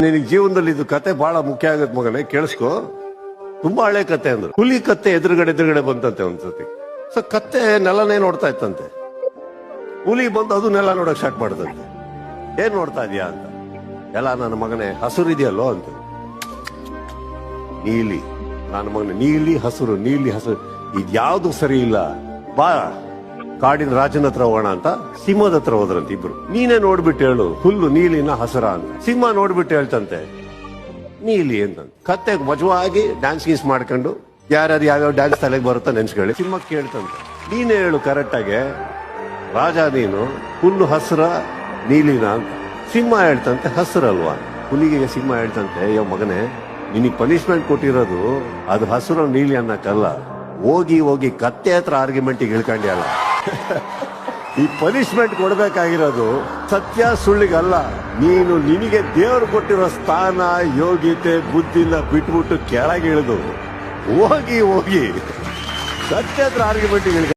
ನಿನಗೆ ಜೀವನದಲ್ಲಿ ಇದು ಕತೆ ಬಹಳ ಮುಖ್ಯ ಆಗತ್ ಮಗನೇ, ಕೇಳಿಸ್ಕೊ. ತುಂಬಾ ಹಳೆ ಕತೆ ಅಂದ್ರು. ಹುಲಿ ಕತ್ತೆ ಎದುರುಗಡೆ ಬಂತಂತೆ ಒಂದ್ಸತಿ. ಸೊ ಕತ್ತೆ ನೆಲನೇ ನೋಡ್ತಾ ಇತ್ತಂತೆ. ಹುಲಿ ಬಂದು ಅದು ನೆಲ ನೋಡಕ್ ಸ್ಟಾರ್ಟ್ ಮಾಡ್ತಂತೆ. ಏನ್ ನೋಡ್ತಾ ಇದೀಯಾ ಅಂತ. ಎಲ್ಲ ನನ್ನ ಮಗನೇ ಹಸುರು ಇದೆಯಲ್ಲೋ ಅಂತ. ನೀಲಿ, ನನ್ನ ಮಗನೇ ನೀಲಿ ಹಸುರು, ನೀಲಿ ಹಸುರು ಇದ್ಯಾವ್ದು ಸರಿ ಇಲ್ಲ, ಬಾ ಕಾಡಿನ ರಾಜನ ಹತ್ರ ಹೋಗೋಣ ಅಂತ ಸಿಂಹದ ಹತ್ರ ಹೋದ್ರಂತ ಇಬ್ರು. ನೀನೇ ನೋಡ್ಬಿಟ್ಟು ಹೇಳು ಹುಲ್ಲು ನೀಲಿನ ಹಸರ ಅಂತ. ಸಿಂಹ ನೋಡ್ಬಿಟ್ಟು ಹೇಳ್ತಂತೆ ನೀಲಿ ಅಂತ. ಕತ್ತೆ ಮಜವಾಗಿ ಡ್ಯಾನ್ಸ್ ಗೀನ್ಸ್ ಮಾಡ್ಕೊಂಡು ಯಾರ್ಯಾರು ಯಾವ್ಯಾವ ಡ್ಯಾನ್ಸ್ ತಲೆಗೆ ಬರುತ್ತಾ ನೆನ್ಸ್ಕೊಳ್ಳಿ. ಸಿಂಹ ಕೇಳ್ತಂತೆ ನೀನೇ ಹೇಳು ಕರೆಕ್ಟ್ ಆಗಿ ರಾಜ ನೀನು ಹುಲ್ಲು ಹಸ್ರ ನೀಲಿನ ಅಂತ. ಸಿಂಹ ಹೇಳ್ತಂತೆ ಹಸ್ರಲ್ವಾ. ಹುಲಿಗೆ ಸಿಂಹ ಹೇಳ್ತಂತೆ ಅಯ್ಯೋ ಮಗನೇ ನಿನಗೆ ಪನಿಷ್ಮೆಂಟ್ ಕೊಟ್ಟಿರೋದು ಅದು ಹಸುರ ನೀಲಿ ಅನ್ನಕ್ಕಲ್ಲ, ಹೋಗಿ ಹೋಗಿ ಕತ್ತೆ ಹತ್ರ ಆರ್ಗ್ಯುಮೆಂಟಿಗೆ ಇಳ್ಕೊಂಡಿ ಅಲ್ಲ. ಈ ಪನಿಷ್ಮೆಂಟ್ ಕೊಡ್ಬೇಕಾಗಿರೋದು ಸತ್ಯ ಸುಳ್ಳಿಗಲ್ಲ. ನೀನು ನಿನಗೆ ದೇವರು ಕೊಟ್ಟಿರೋ ಸ್ಥಾನ ಯೋಗ್ಯತೆ ಬುದ್ಧಿನ ಬಿಟ್ಬಿಟ್ಟು ಕೆಳಗೆ ಇಳಿದು ಹೋಗಿ ಹೋಗಿ ಸತ್ಯ ಹತ್ರ ಆರ್ಗ್ಯುಮೆಂಟಿಗೆ